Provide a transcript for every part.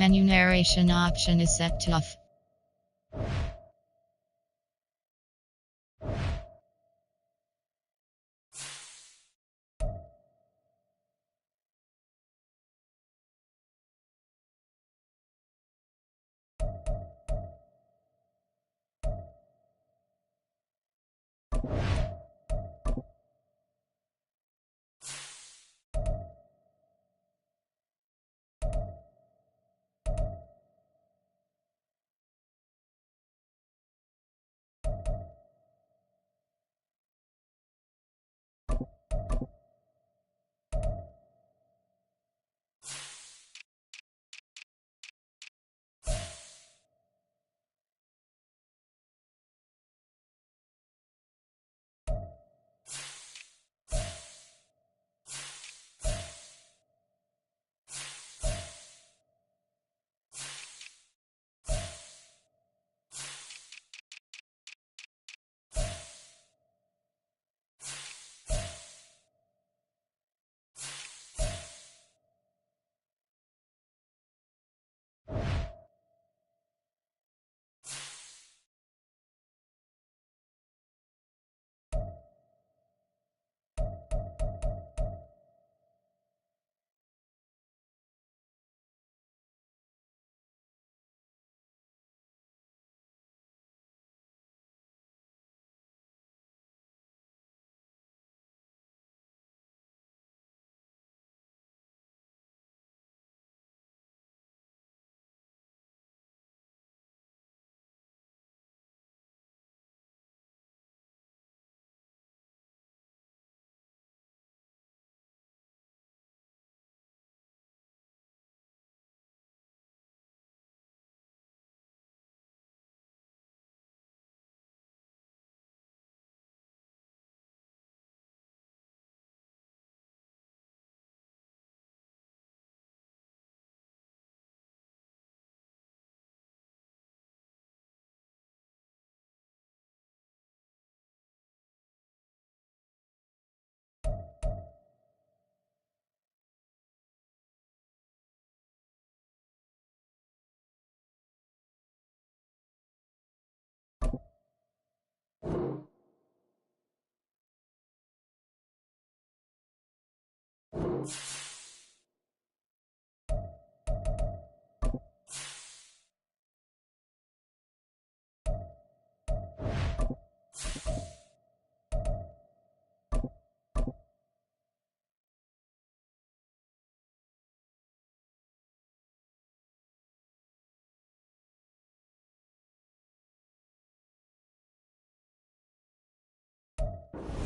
Menu narration option is set to off.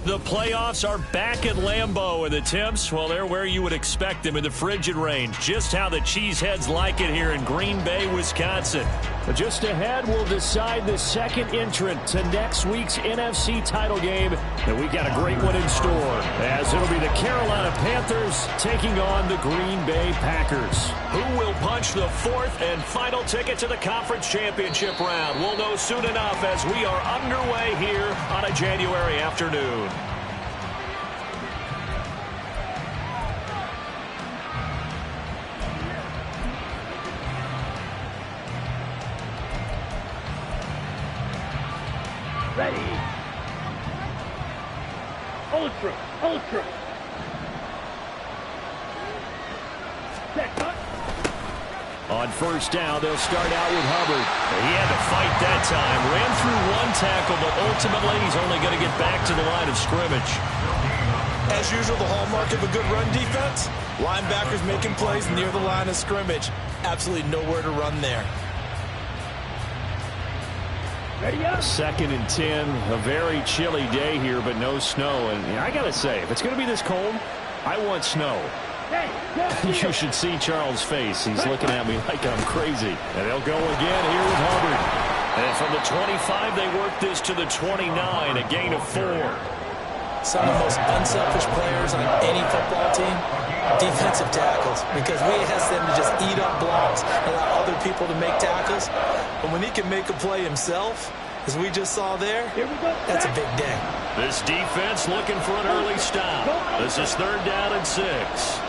The playoffs are back at Lambeau, and the temps, well, they're where you would expect them in the frigid range. Just how the Cheeseheads like it here in Green Bay, Wisconsin. But just ahead, we'll decide the second entrant to next week's NFC title game. And we got a great one in store, as it'll be the Carolina Panthers taking on the Green Bay Packers. Who will punch the fourth and final ticket to the conference championship round? We'll know soon enough as we are underway here on a January afternoon. Ready. Hold true. Hold true. Set cut. On first down, they'll start out with Hubbard. He had to fight that time. Ran through one tackle, but ultimately he's only going to get back to the line of scrimmage. As usual, the hallmark of a good run defense, linebackers making plays near the line of scrimmage. Absolutely nowhere to run there. Ready up. 2nd and 10, a very chilly day here, but no snow. And I got to say, if it's going to be this cold, I want snow. Hey, You should see Charles' face. He's looking at me like I'm crazy. And they'll go again here with Hubbard. And from the 25, they work this to the 29, a gain of 4. Some of the most unselfish players on any football team, defensive tackles, because we ask them to just eat up blocks and allow other people to make tackles. But when he can make a play himself, as we just saw there, that's a big day. This defense looking for an early stop. This is 3rd down and 6.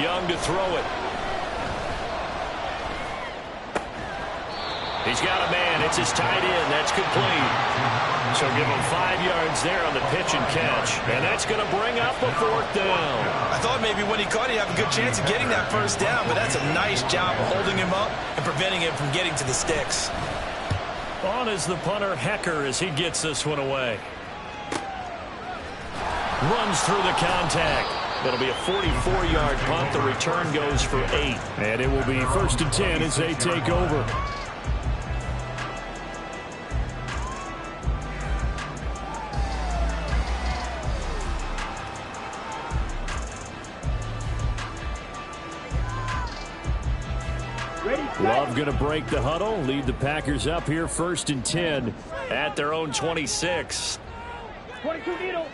Young to throw it. He's got a man. It's his tight end. That's complete. So give him 5 yards there on the pitch and catch. And that's going to bring up a 4th down. I thought maybe when he caught it, he'd have a good chance of getting that 1st down, but that's a nice job of holding him up and preventing him from getting to the sticks. On is the punter, Hecker, as he gets this one away. Runs through the contact. It'll be a 44-yard punt. The return goes for 8. And it will be 1st and 10 as they take over. Love going to break the huddle, lead the Packers up here 1st and 10 at their own 26. 22 needle.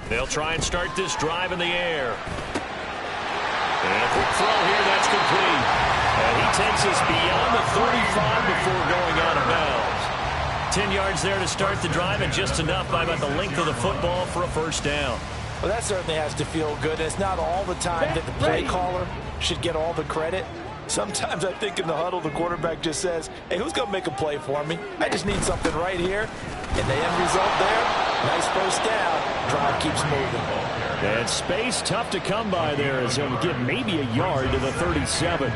They'll try and start this drive in the air. And a quick throw here, that's complete. And he takes us beyond the 35 before going out of bounds. 10 yards there to start the drive, and just enough by about the length of the football for a 1st down. Well, that certainly has to feel good. It's not all the time that the play caller should get all the credit. Sometimes I think in the huddle, the quarterback just says, hey, who's going to make a play for me? I just need something right here. And the end result there, nice 1st down. Drive keeps moving. And space tough to come by there as he'll get maybe a yard to the 37.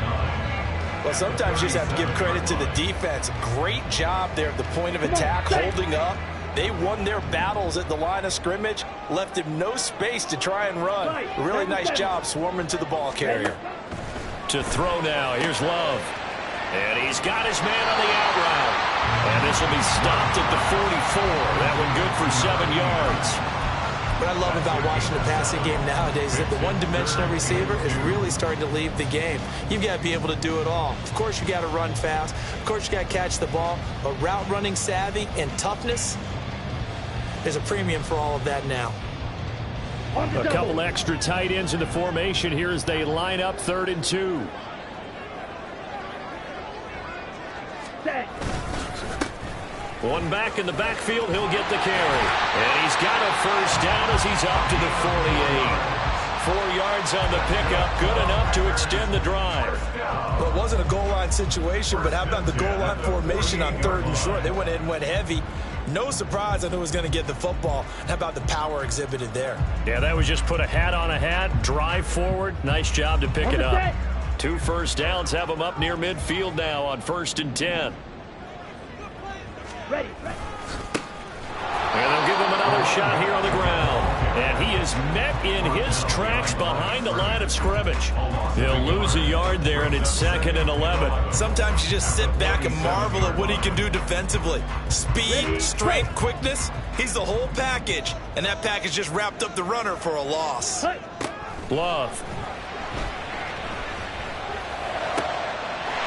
Well, sometimes you just have to give credit to the defense. Great job there at the point of attack, holding up. They won their battles at the line of scrimmage, left him no space to try and run. Really nice job swarming to the ball carrier. To throw now, here's Love. And he's got his man on the out route. And this will be stopped at the 44. That one good for 7 yards. What I love about watching the passing game nowadays is that the one-dimensional receiver is really starting to leave the game. You've got to be able to do it all. Of course, you got to run fast. Of course, you got to catch the ball. But route running savvy and toughness, there's a premium for all of that now. A couple extra tight ends in the formation here as they line up 3rd and 2. One back in the backfield, he'll get the carry. And he's got a 1st down as he's up to the 48. 4 yards on the pickup, good enough to extend the drive. Well, it wasn't a goal line situation, but how about the goal line formation on 3rd and short? They went in and went heavy. No surprise on who was going to get the football. How about the power exhibited there? Yeah, that was just put a hat on a hat, drive forward. Nice job to pick it up. 2 1st downs have them up near midfield now on 1st and 10. Ready. And they'll give him another shot here on the ground. And he is met in his tracks behind the line of scrimmage. He'll lose a yard there, and it's 2nd and 11. Sometimes you just sit back and marvel at what he can do defensively. Speed, strength, quickness, he's the whole package. And that package just wrapped up the runner for a loss. Love.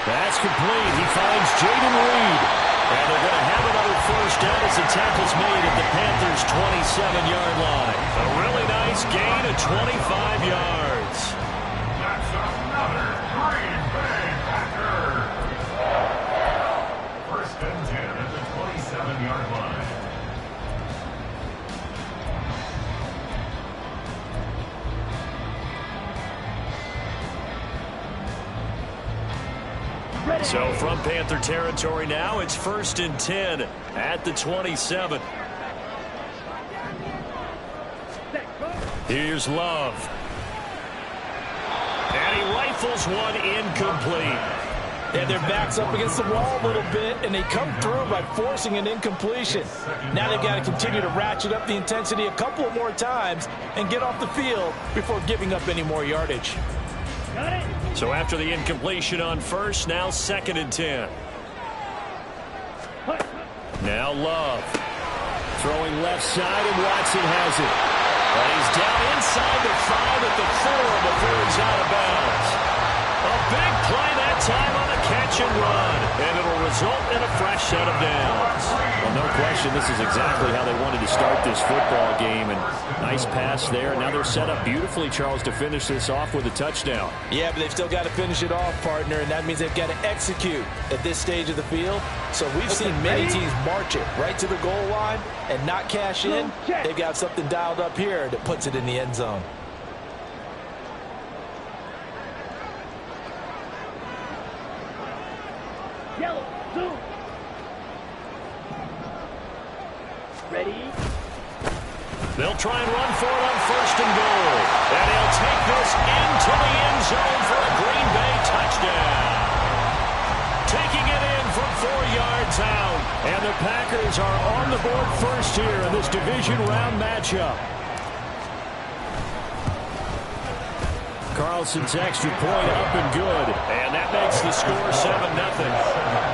That's complete. He finds Jaden Reed. And they're going to have another 1st down as the tackle's made at the Panthers' 27-yard line. A really nice gain of 25 yards. That's another Green Bay Packer. 1st and 10 at the 27-yard line. So from Panther territory now, it's 1st and 10 at the 27. Here's Love. And he rifles one incomplete. And their back's up against the wall a little bit, and they come through by forcing an incompletion. Now they've got to continue to ratchet up the intensity a couple of more times and get off the field before giving up any more yardage. Got it. So after the incompletion on 1st, now 2nd and 10. Now Love. Throwing left side, and Watson has it. And he's down inside the 5 at the 4 before he's out of bounds. A big play that time on a catch and run. and it'll result in a fresh set of downs. Well, no question, this is exactly how they wanted to start this football game. And nice pass there. Now they're set up beautifully, Charles, to finish this off with a touchdown. Yeah, but they've still got to finish it off, partner, and that means they've got to execute at this stage of the field. So we've seen many teams march it right to the goal line and not cash in. They've got something dialed up here that puts it in the end zone. Yellow, zoom. Ready? They'll try and run for it on first and goal. And he'll take this into the end zone for a Green Bay touchdown. Taking it in from 4 yards out. And the Packers are on the board first here in this division round matchup. Carlson's extra point up and good. And that makes the score 7-0.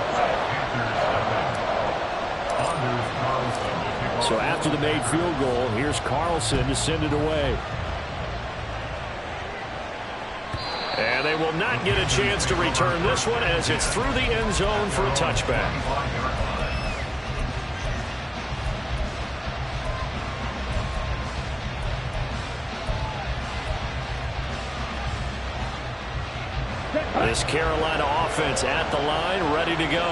So after the made field goal, here's Carlson to send it away. And they will not get a chance to return this one as it's through the end zone for a touchback. This Carolina offense at the line, ready to go.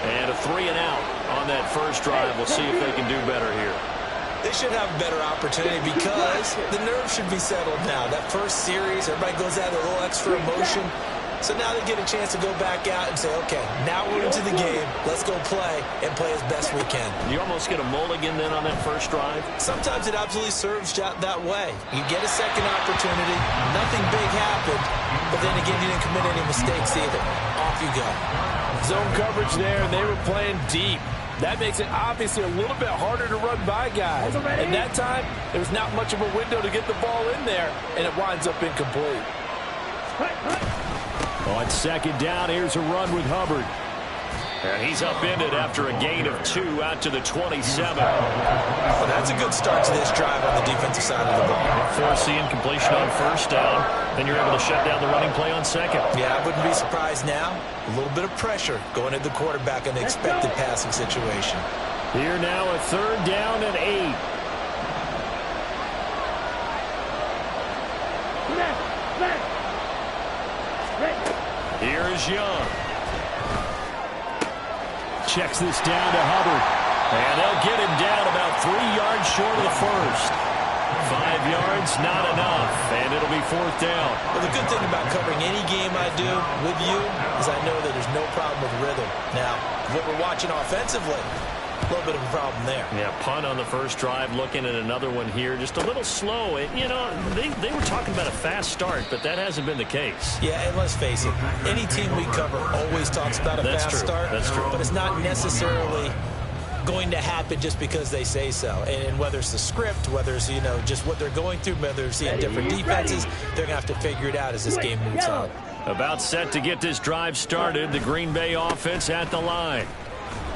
And a 3 and out on that first drive. We'll see if they can do better here. They should have a better opportunity because the nerves should be settled now. That first series, everybody goes out with a little extra emotion. So now they get a chance to go back out and say, okay, now we're into the game. Let's go play and play as best we can. You almost get a mulligan then on that first drive? Sometimes it absolutely serves that way. You get a second opportunity. Nothing big happened. But then again, you didn't commit any mistakes either. Off you go. Zone coverage there, and they were playing deep. That makes it obviously a little bit harder to run by guys. And that time, there's not much of a window to get the ball in there, and it winds up incomplete. On second down, here's a run with Hubbard. And he's upended after a gain of 2 out to the 27. Well, that's a good start to this drive on the defensive side of the ball. Force the incompletion on first down. Then you're able to shut down the running play on second. Yeah, I wouldn't be surprised now. A little bit of pressure going at the quarterback in the expected passing situation. Here now a third down and 8. Here is Young. Checks this down to Hubbard. And they'll get him down about 3 yards short of the first. 5 yards, not enough. And it'll be fourth down. Well, the good thing about covering any game I do with you is I know that there's no problem with rhythm. Now, what we're watching offensively, a little bit of a problem there. Yeah, punt on the first drive, looking at another one here. Just a little slow. You know, they were talking about a fast start, but that hasn't been the case. Yeah, and let's face it, any team we cover always talks about a fast start. That's true. But it's not necessarily going to happen just because they say so. And whether it's the script, whether it's, you know, just what they're going through, whether they're seeing different defenses, they're going to have to figure it out as this game moves on. About set to get this drive started, the Green Bay offense at the line.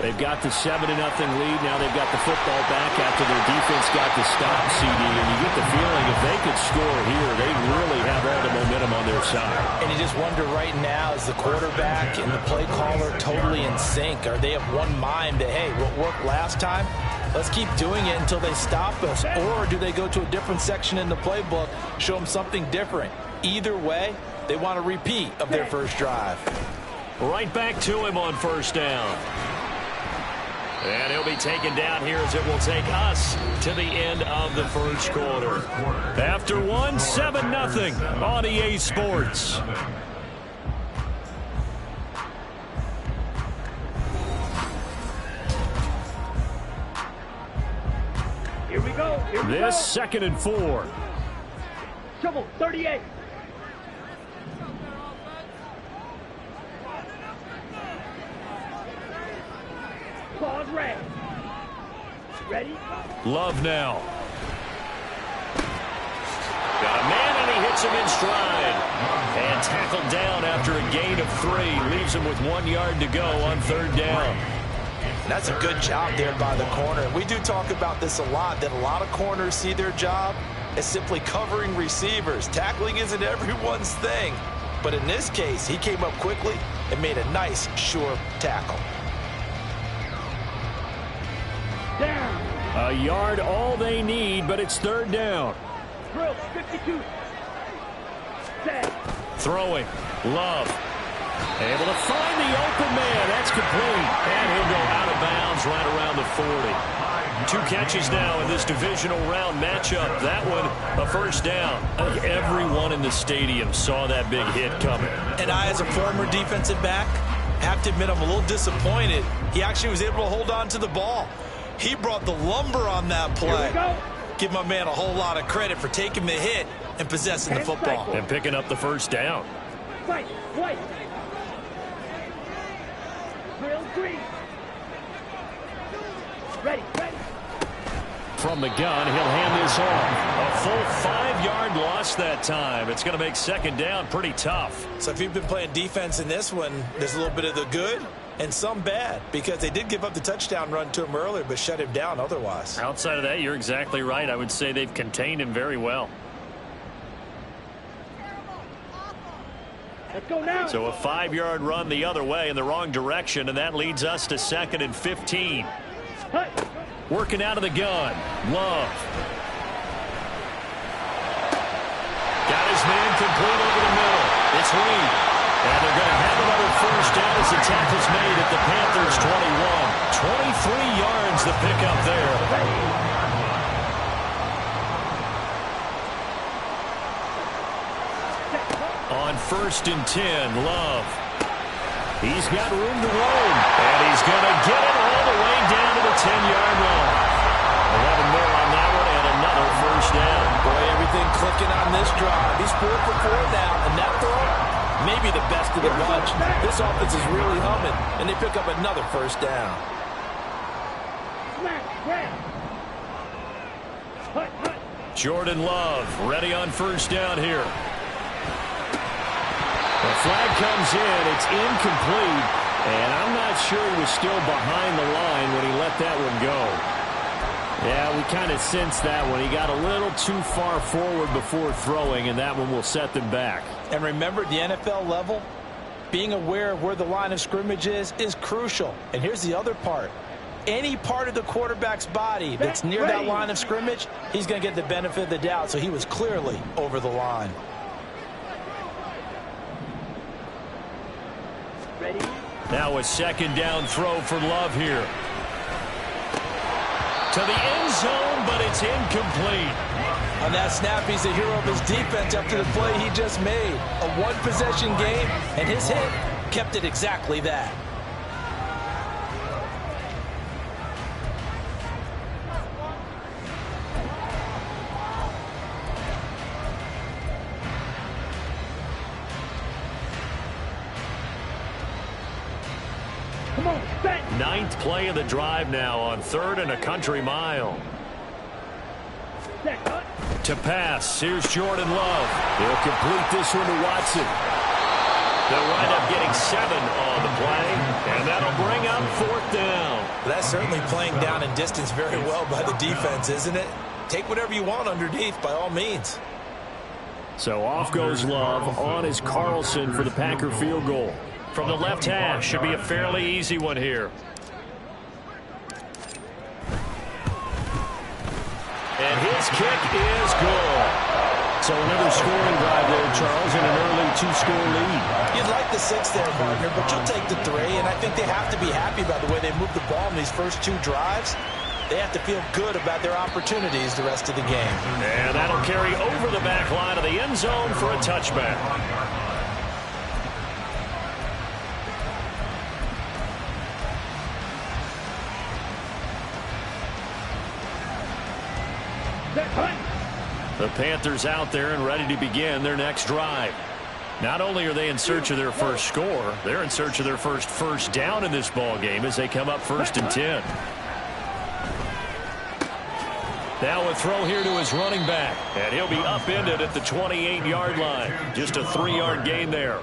They've got the 7-0 lead. Now they've got the football back after their defense got the stop, CD. And you get the feeling if they could score here, they really have all the momentum on their side. And you just wonder right now, is the quarterback and the play caller totally in sync? Are they of one mind that, hey, what worked last time, let's keep doing it until they stop us? Or do they go to a different section in the playbook, show them something different? Either way, they want a repeat of their first drive. Right back to him on first down. And he'll be taken down here as it will take us to the end of the first quarter. After 7-0 on EA Sports. Here we go. Here we This go. 2nd and 4. Trouble, 38. Pause red. Ready? Love now. Got a man and he hits him in stride. And tackled down after a gain of 3. Leaves him with 1 yard to go on third down. That's a good job there by the corner. We do talk about this a lot, that a lot of corners see their job as simply covering receivers. Tackling isn't everyone's thing. But in this case, he came up quickly and made a nice, sure tackle. Down. A yard all they need, but it's third down. Drill 52. Set. Throwing. Love. Able to find the open man. That's complete. And he'll go out of bounds right around the 40. 2 catches now in this divisional round matchup. That one, a first down. I think everyone in the stadium saw that big hit coming. And I, as a former defensive back, have to admit I'm a little disappointed. He actually was able to hold on to the ball. He brought the lumber on that play. Give my man a whole lot of credit for taking the hit and possessing the football. And picking up the first down. Fight. White. Drill 3. Ready. From the gun, he'll hand this off. A full 5-yard loss that time. It's going to make second down pretty tough. So if you've been playing defense in this one, there's a little bit of the good and some bad, because they did give up the touchdown run to him earlier but shut him down otherwise. Outside of that, you're exactly right. I would say they've contained him very well. Let's go now. So a 5-yard run the other way in the wrong direction, and that leads us to 2nd and 15. Hut. Working out of the gun. Love. Got his man complete over the middle. It's Reed. And they're going to have another first down as the tackle's made at the Panthers' 21. 23 yards the pickup there. On 1st and 10, Love. He's got room to roam, and he's going to get it all the way down to the 10-yard line. 11 more on that one, and another first down. Boy, everything clicking on this drive. He's 4 for 4 now, and that throw, maybe the best of the bunch. This offense is really humming, and they pick up another first down. Smash. Grab. Hut. Jordan Love ready on first down here. The flag comes in. It's incomplete. And I'm not sure he was still behind the line when he let that one go. Yeah, we kind of sensed that one. He got a little too far forward before throwing, and that one will set them back. And remember, at the NFL level, being aware of where the line of scrimmage is crucial. And here's the other part. Any part of the quarterback's body that's near that line of scrimmage, he's going to get the benefit of the doubt. So he was clearly over the line. Ready. Now a second down throw for Love here. To the end zone, but it's incomplete. On that snap, he's a hero of his defense after the play he just made. A one-possession game, and his hit kept it exactly that. Come on, set. 9th play of the drive now on 3rd and a country mile. Set. Hut. To pass, here's Jordan Love. He'll complete this one to Watson. They'll wind up getting 7 on the play, and that'll bring up 4th down. That's certainly playing down in distance very well by the defense, isn't it? Take whatever you want underneath, by all means. So off goes Love. On is Carlson for the Packer field goal. From the left hash, should be a fairly easy one here. And his kick is good. So another scoring drive there, Charles, and an early 2-score lead. You'd like the 6 there, partner, but you'll take the 3, and I think they have to be happy about the way they moved the ball in these first 2 drives. They have to feel good about their opportunities the rest of the game. And that'll carry over the back line of the end zone for a touchback. The Panthers out there and ready to begin their next drive. Not only are they in search of their first score, they're in search of their first down in this ball game as they come up 1st and 10. Now a throw here to his running back, and he'll be upended at the 28-yard line. Just a 3-yard gain there.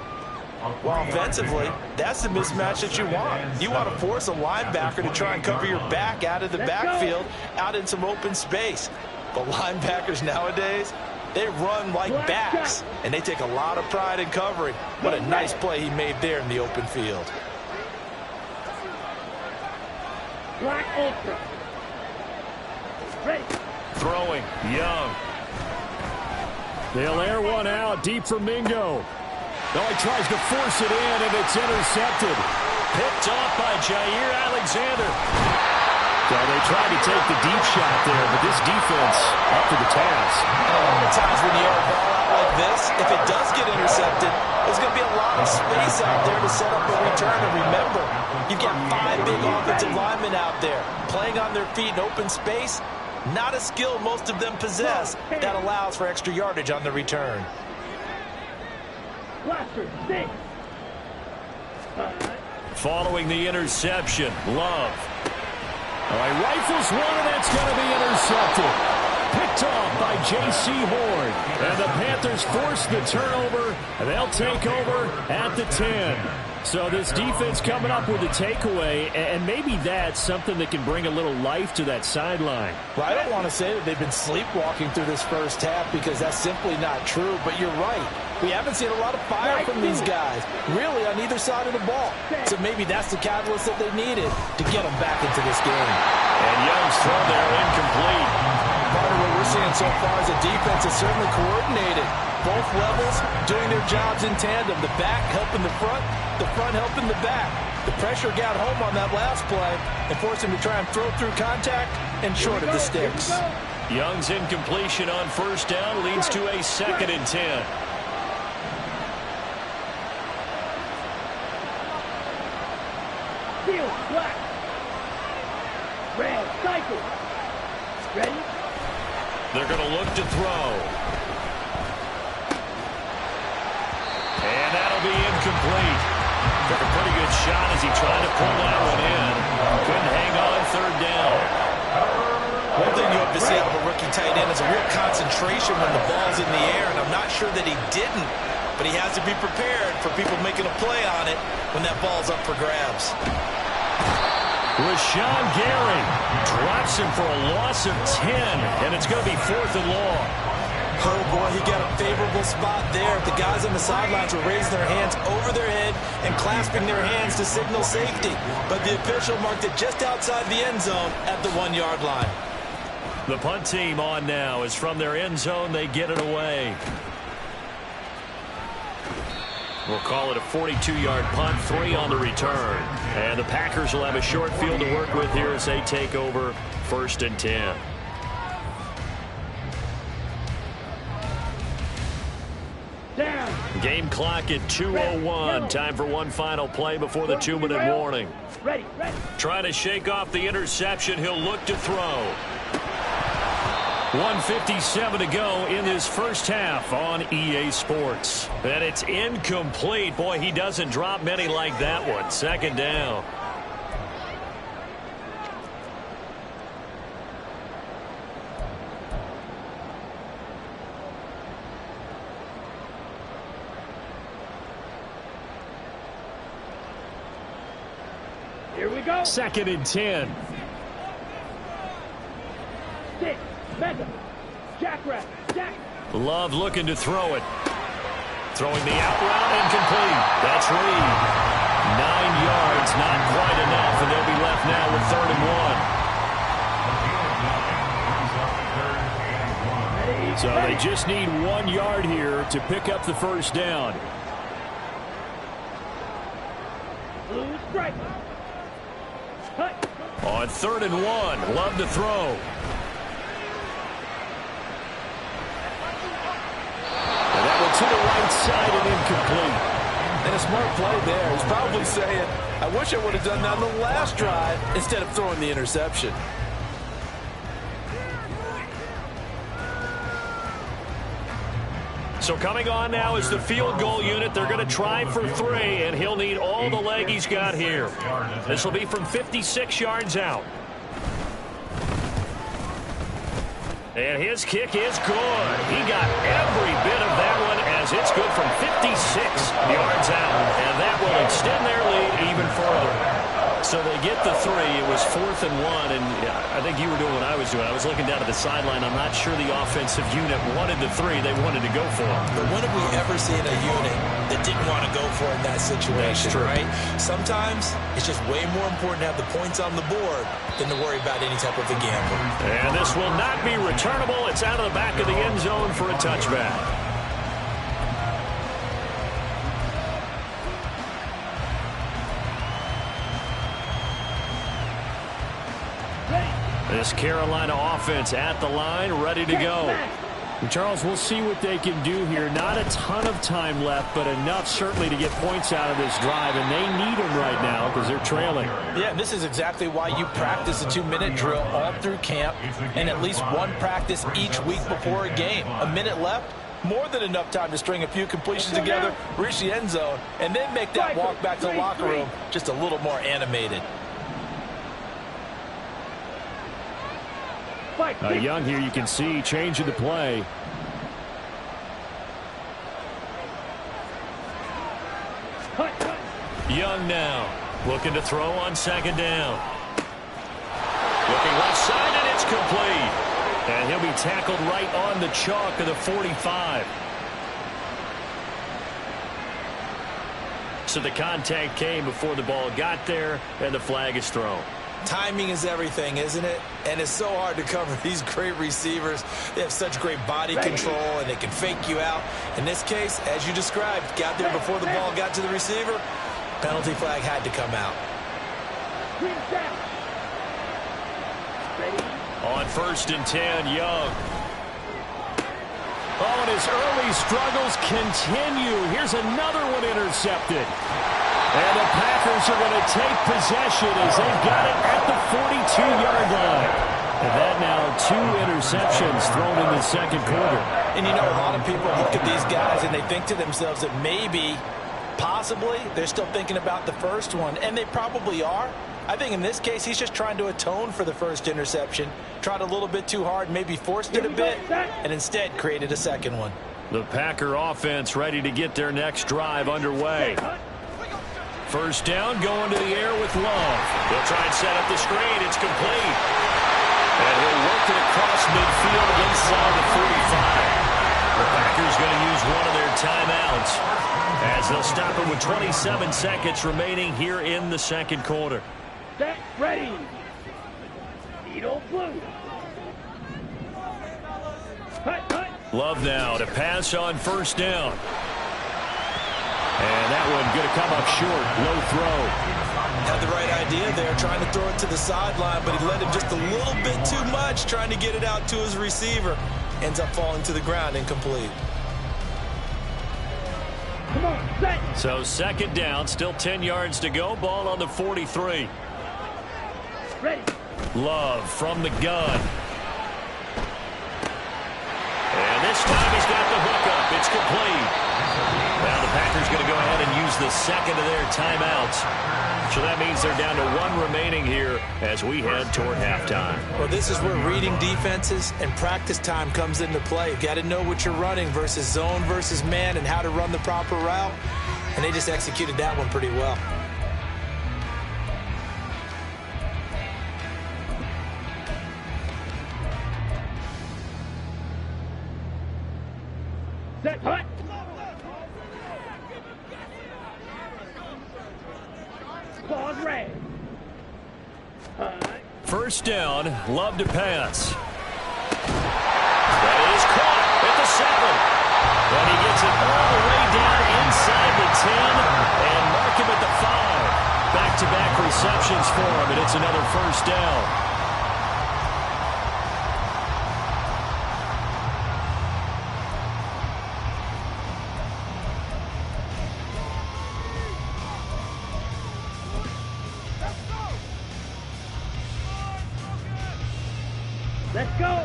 Well, offensively, that's the mismatch that you want. You want to force a linebacker to try and cover your back out of the backfield, out in some open space. But linebackers nowadays, They run like backs, and they take a lot of pride in covering. What a nice play he made there in the open field. Black ultra. Ready. Throwing, Young. They'll air one out deep for Mingo. Oh, he tries to force it in, and it's intercepted. Picked off by Jair Alexander. So they tried to take the deep shot there, but this defense up to the task. And a lot of times when you air a ball out like this, if it does get intercepted, there's going to be a lot of space out there to set up a return. And remember, you've got 5 big offensive linemen out there playing on their feet in open space. Not a skill most of them possess that allows for extra yardage on the return. Blaster, 6. Following the interception, Love. All right, rifles one, and that's going to be intercepted. Picked off by J.C. Horn. And the Panthers force the turnover, and they'll take over at the 10. So this defense coming up with a takeaway, and maybe that's something that can bring a little life to that sideline. Well, I don't want to say that they've been sleepwalking through this first half because that's simply not true, but you're right. We haven't seen a lot of fire from these guys, really, on either side of the ball. So maybe that's the catalyst that they needed to get them back into this game. And Young's throw there incomplete. Part of what we're seeing so far is the defense is certainly coordinated. Both levels doing their jobs in tandem. The back helping the front helping the back. The pressure got home on that last play and forced him to try and throw through contact and short of the sticks. Young's incompletion on first down leads to a 2nd and 10. Field, black. Red, cycle. Ready? They're going to look to throw. And that'll be incomplete. Took a pretty good shot as he tried to pull that one in. Couldn't hang on 3rd down. One thing you hope to see out of a rookie tight end is a real concentration when the ball's in the air, and I'm not sure that he didn't, but he has to be prepared for people making a play on it when that ball's up for grabs. Rashawn Gary drops him for a loss of 10, and it's going to be 4th and long. Oh, boy, he got a favorable spot there. The guys on the sidelines were raising their hands over their head and clasping their hands to signal safety. But the official marked it just outside the end zone at the 1-yard line. The punt team on now is from their end zone. They get it away. We'll call it a 42-yard punt, 3 on the return. And the Packers will have a short field to work with here as they take over 1st and 10. Down. Game clock at 2:01. Time for one final play before the 2-minute warning. Ready, ready. Trying to shake off the interception. He'll look to throw. 1:57 to go in this first half on EA Sports. And it's incomplete. Boy, he doesn't drop many like that one. 2nd down. Here we go. 2nd and 10. 6. Mega. Jackrabbit. Jack. Love looking to throw it. Throwing the out route incomplete. That's Reed. 9 yards, not quite enough, and they'll be left now with 3rd and 1. So they just need 1 yard here to pick up the first down. Blue strike. Cut. On 3rd and 1, Love to throw. And that one to the right side and incomplete. And a smart play there. He's probably saying, I wish I would have done that on the last drive instead of throwing the interception. So coming on now is the field goal unit. They're going to try for 3, and he'll need all the leg he's got here. This will be from 56 yards out. And his kick is good. He got every bit of that one as it's good from 56 yards out. And that will extend their lead even further. So they get the 3. It was 4th and 1, and I think you were doing what I was doing. I was looking down at the sideline. I'm not sure the offensive unit wanted the 3. They wanted to go for it. But when have we ever seen a unit that didn't want to go for it in that situation, right? Sometimes it's just way more important to have the points on the board than to worry about any type of a gamble. And this will not be returnable. It's out of the back of the end zone for a touchback. This Carolina offense at the line, ready to go. And Charles, we'll see what they can do here. Not a ton of time left, but enough certainly to get points out of this drive, and they need them right now because they're trailing. Yeah, and this is exactly why you practice a 2-minute drill all through camp and at least one practice each week before a game. A minute left, more than enough time to string a few completions together, reach the end zone, and then make that walk back to the locker room just a little more animated. Young here, you can see, changing the play. Young now, looking to throw on 2nd down. Looking left side, and it's complete. And he'll be tackled right on the chalk of the 45. So the contact came before the ball got there, and the flag is thrown. Timing is everything, isn't it? And it's so hard to cover these great receivers. They have such great body control, and they can fake you out. In this case, as you described, got there before the ball got to the receiver. Penalty flag had to come out. On 1st and 10, Young. Oh, and his early struggles continue. Here's another one intercepted. And the Packers are going to take possession as they've got it at the 42-yard line. And that now 2 interceptions thrown in the 2nd quarter. And you know, a lot of people look at these guys and they think to themselves that maybe, possibly, they're still thinking about the first one. And they probably are. I think in this case, he's just trying to atone for the first interception. Tried a little bit too hard, maybe forced it a bit, and instead created a second one. The Packer offense ready to get their next drive underway. 1st down, going to the air with Love. He'll try and set up the screen. It's complete. And he'll work it across midfield inside the 45. The Packers going to use one of their timeouts as they'll stop it with 27 seconds remaining here in the 2nd quarter. Set, ready. Needle blue. Love now to pass on 1st down. And that one going to come up short. Low throw. Had the right idea there, trying to throw it to the sideline, but he let him just a little bit too much, trying to get it out to his receiver. Ends up falling to the ground, incomplete. Come on, set. So 2nd down, still 10 yards to go. Ball on the 43. Ready. Love from the gun. And this time he's got the hook up. It's complete. Now the Packers going to go ahead and use the 2nd of their timeouts. So that means they're down to 1 remaining here as we head toward halftime. Well, this is where reading defenses and practice time comes into play. You've got to know what you're running versus zone versus man and how to run the proper route. And they just executed that one pretty well. Set, hut. Claws red. 1st down, Love to pass. That is caught at the 7. And he gets it all the way down inside the 10 and mark him at the 5. Back-to-back receptions for him, and it's another 1st down. Let's go.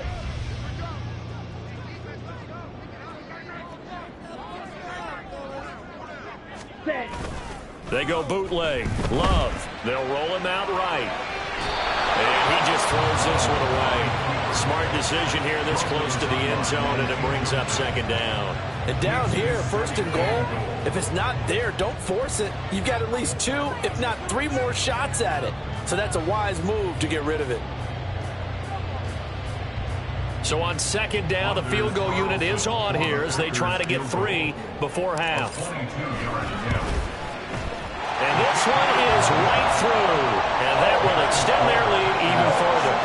Set. They go bootleg. Love. They'll roll him out right. And he just throws this one away. Smart decision here this close to the end zone, and it brings up 2nd down. And down here, first and goal, if it's not there, don't force it. You've got at least 2, if not 3 more shots at it. So that's a wise move to get rid of it. So on second down, the field goal unit is on here as they try to get 3 before half. And this one is right through. And that will extend their lead even further.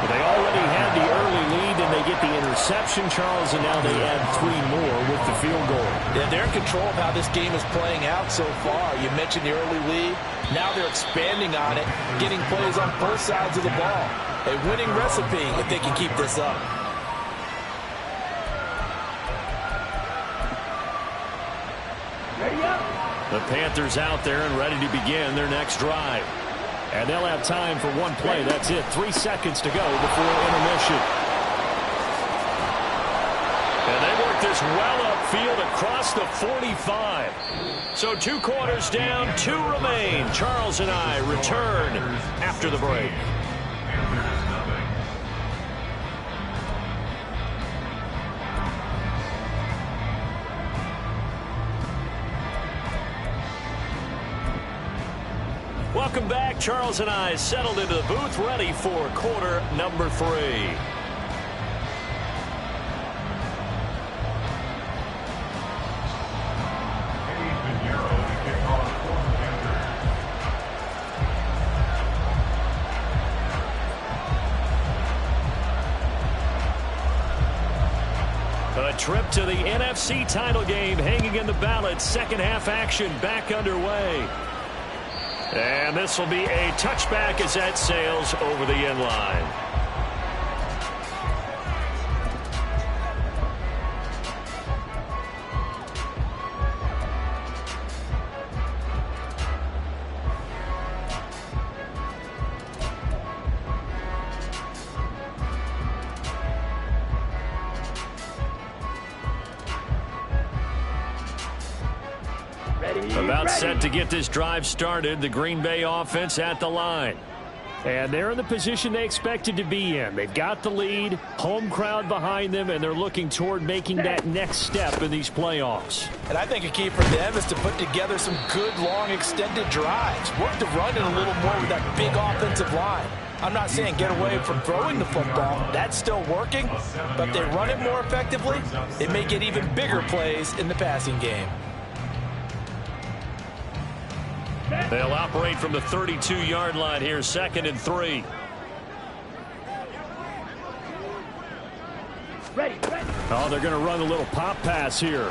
They already had the early lead, and they get the interception, Charles, and now they add 3 more with the field goal. Yeah, they're in control of how this game is playing out so far. You mentioned the early lead. Now they're expanding on it, getting plays on both sides of the ball. A winning recipe if they can keep this up. Ready up. The Panthers out there and ready to begin their next drive. And they'll have time for one play. That's it. 3 seconds to go before intermission. And they work this well upfield across the 45. So 2 quarters down, 2 remain. Charles and I return after the break. Welcome back. Charles and I settled into the booth, ready for quarter number 3. A trip to the NFC title game hanging in the balance. Second half action back underway. And this will be a touchback as that sails over the end line. About set to get this drive started. The Green Bay offense at the line. And they're in the position they expected to be in. They've got the lead, home crowd behind them, and they're looking toward making that next step in these playoffs. And I think a key for them is to put together some good, long, extended drives. Work the run in a little more with that big offensive line. I'm not saying get away from throwing the football. That's still working. But if they run it more effectively, it may get even bigger plays in the passing game. They'll operate from the 32-yard line here, 2nd and 3. Ready. Oh, they're going to run a little pop pass here.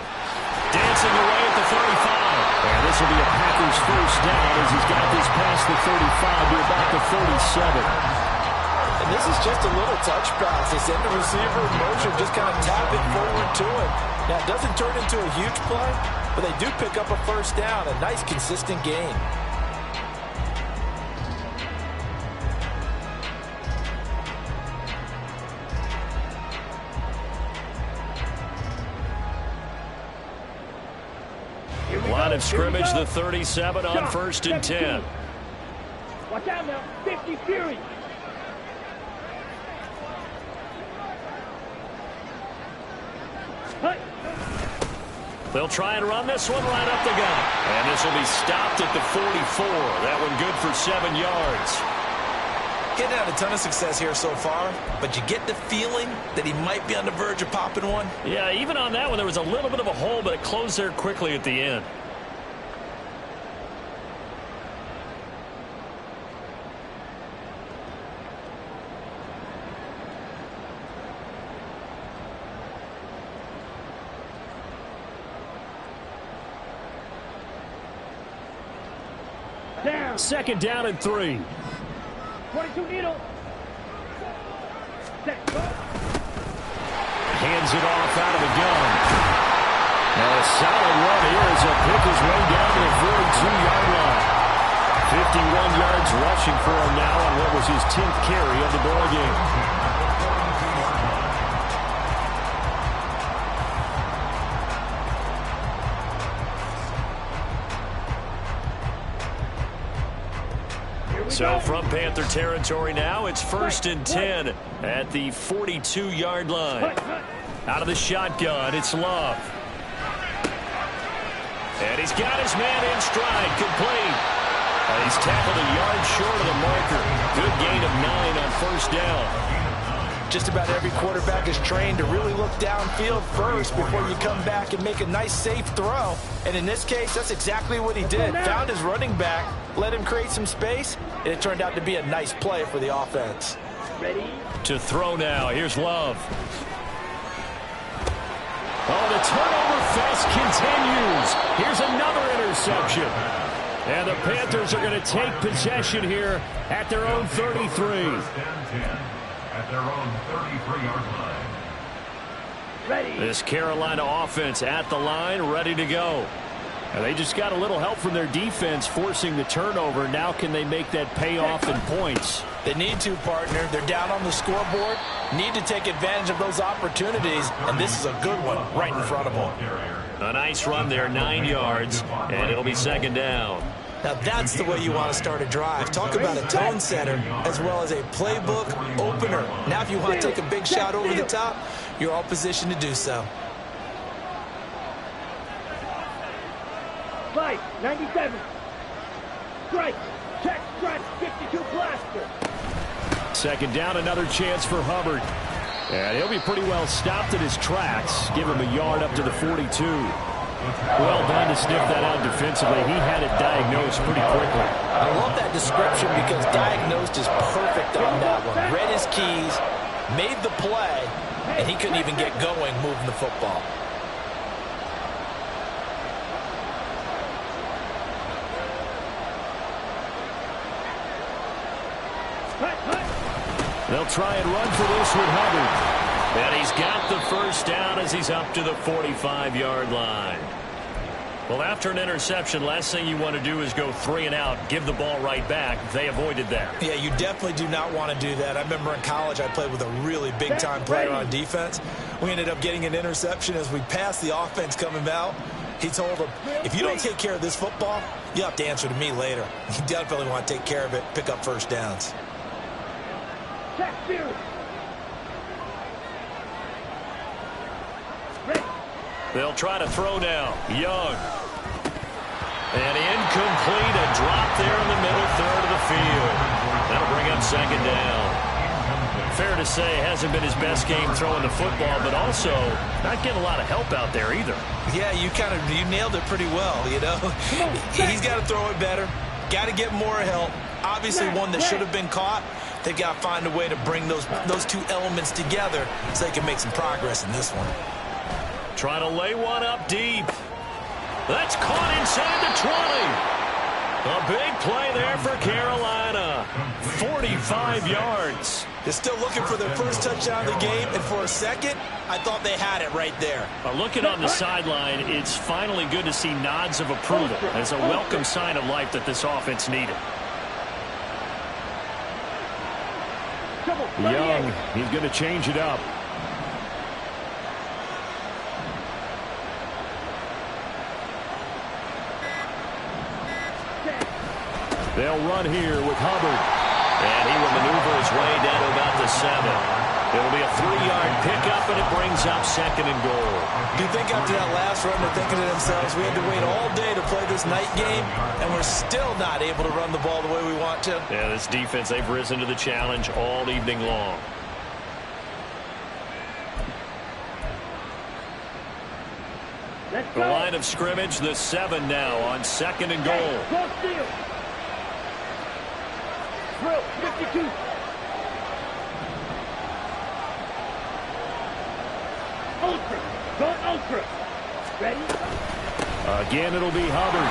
Dancing away at the 35. And this will be a Packers first down as he's got this past the 35 to about the 37. And this is just a little touch pass. They send the receiver in motion, just kind of tap it forward to him. Now, it doesn't turn into a huge play, but they do pick up a first down. A nice, consistent gain. Line of scrimmage, the 37 on 1st and 10. Watch out now. 50 Fury. They'll try and run this one right up the gut. And this will be stopped at the 44. That one good for 7 yards. Getting out a ton of success here so far, but you get the feeling that he might be on the verge of popping one. Yeah, even on that one, there was a little bit of a hole, but it closed there quickly at the end. Down. 2nd down and 3. 22 needle. Set. Go. Hands it off out of the gun. Now a solid run here as he'll pick his way down to the 42-yard line. 51 yards rushing for him now on what was his 10th carry of the ball game. So from Panther territory now, it's 1st and 10 at the 42-yard line. Out of the shotgun, it's Love. And he's got his man in stride, complete. And he's tackled a yard short of the marker. Good gain of 9 on first down. Just about every quarterback is trained to really look downfield first before you come back and make a nice, safe throw. And in this case, that's exactly what he did. Found his running back, let him create some space, and it turned out to be a nice play for the offense. Ready? To throw now. Here's Love. Oh, the turnover fest continues. Here's another interception. And the Panthers are going to take possession here at their own 33. At their own 33-yard line. Ready? This Carolina offense at the line, ready to go. And they just got a little help from their defense forcing the turnover. Now can they make that pay off in points? They need to, partner. They're down on the scoreboard. Need to take advantage of those opportunities. And this is a good one right in front of them. A nice run there, 9 yards. And it'll be second down. Now that's the way you want to start a drive. Talk about a tone setter as well as a playbook opener. Now if you want to take a big shot over the top, you're all positioned to do so. 5, 97. Strike. Check, strike. 52 blaster. Second down, another chance for Hubbard. And he'll be pretty well stopped in his tracks. Give him a yard up to the 42. Well done to sniff that out defensively. He had it diagnosed pretty quickly. I love that description because diagnosed is perfect on that one. Read his keys, made the play, and he couldn't even get going moving the football. They'll try and run for this with Hubbard. And he's got the first down as he's up to the 45-yard line. Well, after an interception, last thing you want to do is go 3 and out, give the ball right back. They avoided that. Yeah, you definitely do not want to do that. I remember in college I played with a really big-time player on defense. We ended up getting an interception as we passed the offense coming out. He told him, if you don't take care of this football, you have to answer to me later. You definitely want to take care of it, pick up first downs. Check, series. They'll try to throw now. Young. And incomplete. A drop there in the middle third of the field. That'll bring up second down. Fair to say, hasn't been his best game throwing the football, but also not getting a lot of help out there either. Yeah, you nailed it pretty well, you know. He's got to throw it better. Got to get more help. Obviously one that should have been caught. They got to find a way to bring those two elements together so they can make some progress in this one. Trying to lay one up deep. That's caught inside the 20. A big play there for Carolina. 45 yards. They're still looking for their first touchdown of the game, and for a second, I thought they had it right there. Looking on the sideline, it's finally good to see nods of approval. It's a welcome sign of life that this offense needed. Young, he's going to change it up. They'll run here with Hubbard. And he will maneuver his way down to about the 7. It'll be a 3-yard pickup, and it brings up second and goal. Do you think after that last run they're thinking to themselves, we had to wait all day to play this night game, and we're still not able to run the ball the way we want to? Yeah, this defense, they've risen to the challenge all evening long. The line of scrimmage, the 7 now on second and goal. Drill, 52. Ultra. Go ultra. Ready? Again, it'll be Hubbard.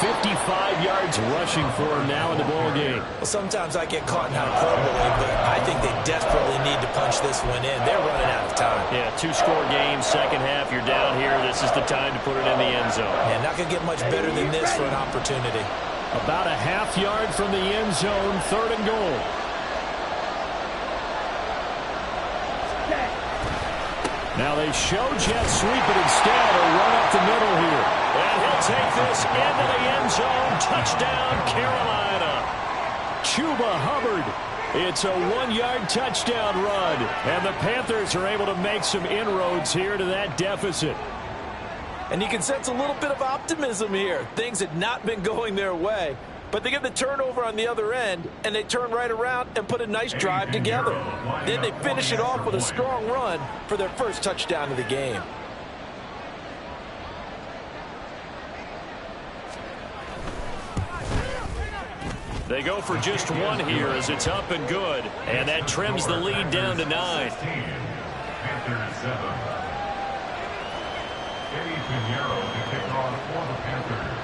55 yards rushing for him now in the ball game. Well, sometimes I get caught in hyperbole, but I think they desperately need to punch this one in. They're running out of time. Yeah, 2-score game, second half. You're down here. This is the time to put it in the end zone. Yeah, not going to get much better than this for an opportunity. About a half yard from the end zone, third and goal. Now they show jet sweep it instead, or run up the middle here. And he'll take this into the end zone. Touchdown, Carolina. Chuba Hubbard. It's a 1-yard touchdown run. And the Panthers are able to make some inroads here to that deficit. And you can sense a little bit of optimism here. Things had not been going their way. But they get the turnover on the other end, and they turn right around and put a nice drive together. Then they finish it off with a strong run for their first touchdown of the game. They go for just one here as it's up and good. And that trims the lead down to 9. Panthers 7. Pinheiro to kick off for the Panthers.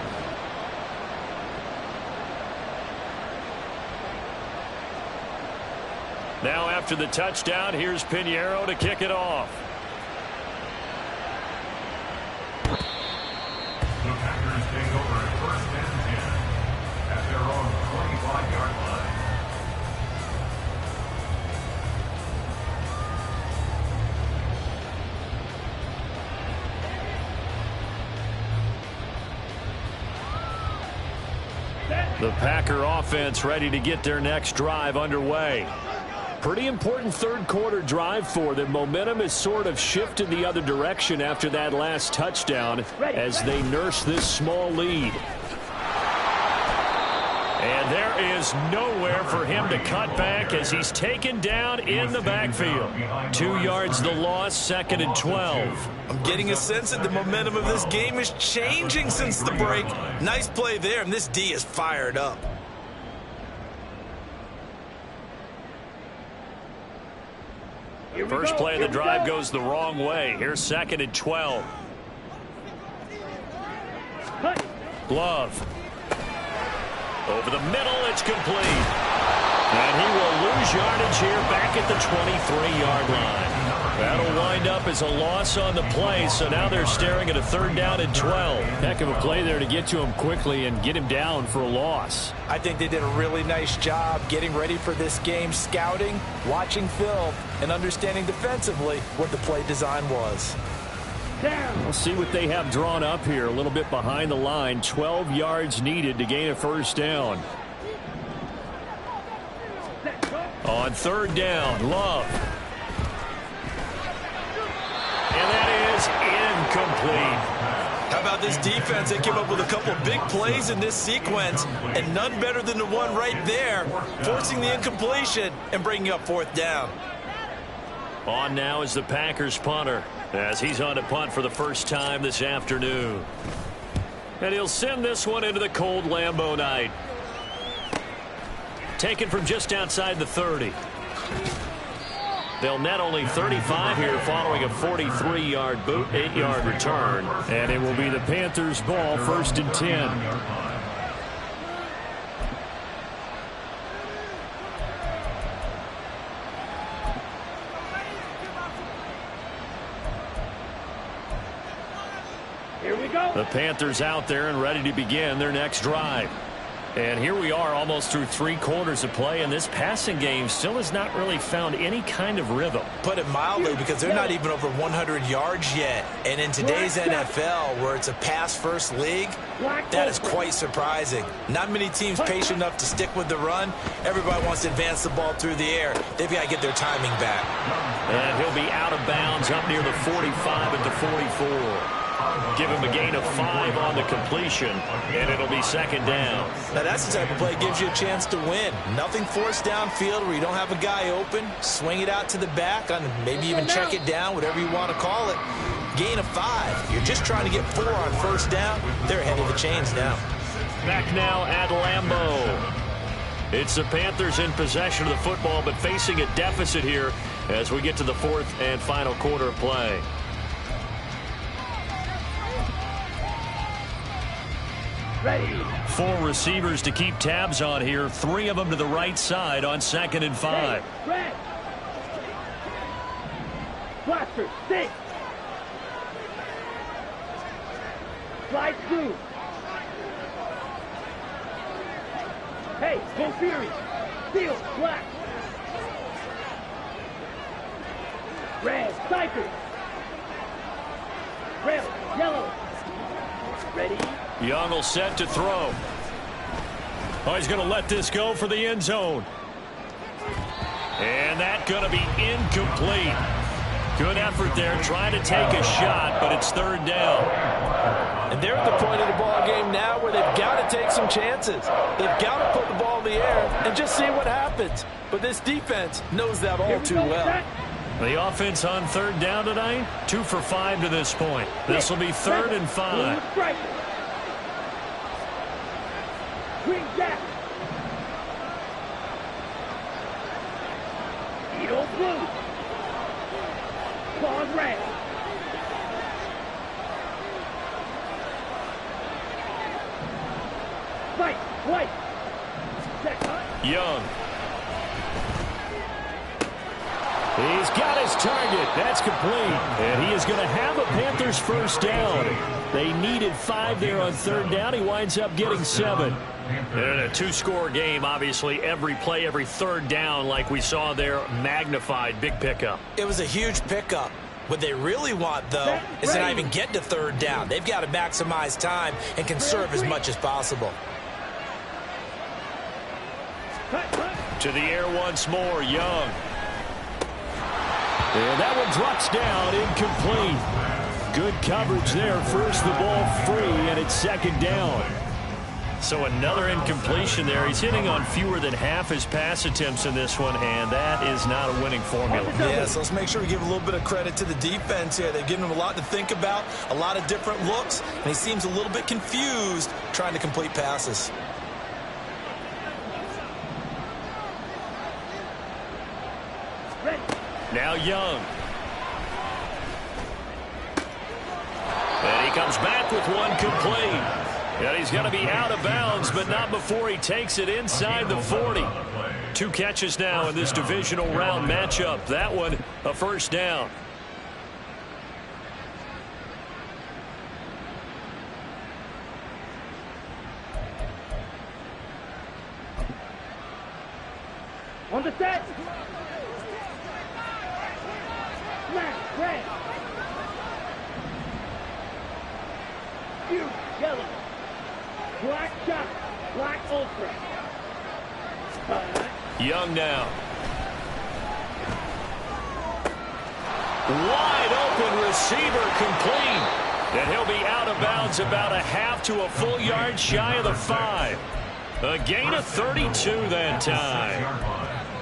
Now after the touchdown, here's Pinheiro to kick it off. The Packers take over at 1st and 10 at their own 25-yard line. The Packer offense ready to get their next drive underway. Pretty important third quarter drive for them. Momentum has sort of shifted the other direction after that last touchdown as they nurse this small lead. And there is nowhere for him to cut back as he's taken down in the backfield. 2 yards the loss, 2nd and 12. I'm getting a sense that the momentum of this game is changing since the break. Nice play there, and this D is fired up. First play of the drive goes the wrong way. Here's 2nd and 12. Glove. Over the middle, it's complete. And he will lose yardage here back at the 23-yard line. That'll wind up as a loss on the play, so now they're staring at a 3rd down and 12. Heck of a play there to get to him quickly and get him down for a loss. I think they did a really nice job getting ready for this game, scouting, watching film, and understanding defensively what the play design was. We'll see what they have drawn up here. A little bit behind the line. 12 yards needed to gain a 1st down. On 3rd down, Love. And that is incomplete. How about this defense? They came up with a couple of big plays in this sequence, and none better than the one right there, forcing the incompletion and bringing up 4th down. On now is the Packers punter as he's on to punt for the first time this afternoon. And he'll send this one into the cold Lambeau night. Taken from just outside the 30. They'll net only 35 here following a 43-yard boot, 8-yard return. And it will be the Panthers' ball, 1st and 10. Here we go. The Panthers out there and ready to begin their next drive. And here we are almost through 3 quarters of play, and this passing game still has not really found any kind of rhythm. Put it mildly, because they're not even over 100 yards yet. And in today's NFL, where it's a pass-first league, that is quite surprising. Not many teams patient enough to stick with the run. Everybody wants to advance the ball through the air. They've got to get their timing back. And he'll be out of bounds up near the 45 at the 44. Give him a gain of 5 on the completion, and it'll be 2nd down. Now that's the type of play that gives you a chance to win. Nothing forced downfield where you don't have a guy open. Swing it out to the back, on maybe even check it down, whatever you want to call it. Gain of 5. You're just trying to get 4 on 1st down. They're ahead of the chains now. Back now at Lambeau. It's the Panthers in possession of the football, but facing a deficit here as we get to the 4th and final quarter of play. Ready. 4 receivers to keep tabs on here. 3 of them to the right side on 2nd and 5. Red. Blaster, stick. Slide through. Hey, go Fury. Steel, black. Red, Cypher. Red, yellow. Ready. Young will set to throw. Oh, he's going to let this go for the end zone. And that's going to be incomplete. Good effort there, trying to take a shot, but it's 3rd down. And they're at the point of the ball game now where they've got to take some chances. They've got to put the ball in the air and just see what happens. But this defense knows that all too well. The offense on third down tonight, 2 for 5 to this point. This will be 3rd and 5. Green jack. Eagle blue. Claws red. Fight, white. Check, huh? Young. He's got his target. That's complete. And he is going to have a Panthers first down. They needed 5 there on third down. He winds up getting 7. In a 2-score game, obviously, every play, every third down, like we saw there, magnified. Big pickup. It was a huge pickup. What they really want, though, is to not even get to third down. They've got to maximize time and conserve as much as possible. To the air once more, Young. And that one drops down, incomplete. Good coverage there. First the ball free, and it's 2nd down. So another incompletion there. He's hitting on fewer than half his pass attempts in this one, and that is not a winning formula. Yeah, so let's make sure we give a little bit of credit to the defense here. They've given him a lot to think about, a lot of different looks, and he seems a little bit confused trying to complete passes. Now Young. And he comes back with one complete. And he's going to be out of bounds, but not before he takes it inside the 40. 2 catches now in this divisional round matchup. That one, a first down. On the set. Black, red. Huge, yellow. Black shot, black ultra. Young now. Wide open receiver complete. And he'll be out of bounds about a half to a full yard shy of the 5. A gain of 32 that time.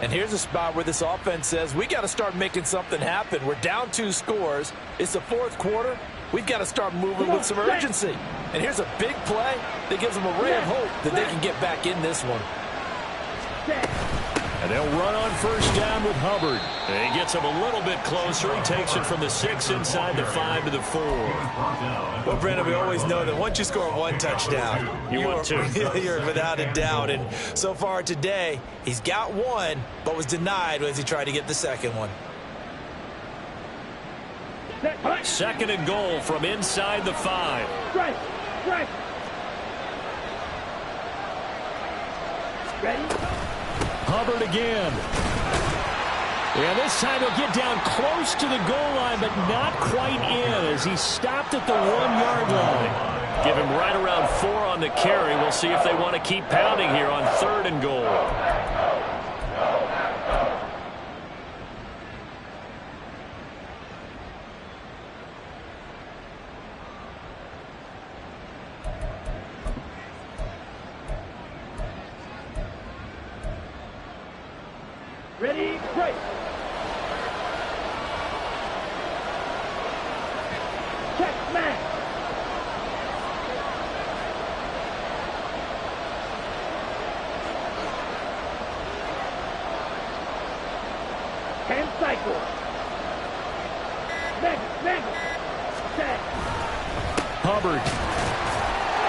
And here's a spot where this offense says, we got to start making something happen. We're down 2 scores. It's the 4th quarter. We've got to start moving with some urgency. And here's a big play that gives them a ray of hope that they can get back in this one. And they'll run on first down with Hubbard. And he gets him a little bit closer. He takes it from the 6 inside the 5 to the 4. Well, Brandon, we always know that once you score 1 touchdown, you want 2. You're without a doubt. And so far today, he's got 1, but was denied as he tried to get the 2nd one. 2nd and goal from inside the 5. Strike, strike. Ready? Hubbard again. And this time he'll get down close to the goal line, but not quite in as he stopped at the 1-yard line. Give him right around 4 on the carry. We'll see if they want to keep pounding here on 3rd and goal. Ready, break. Check, man. Hand cycle. Mega. Set. Hubbard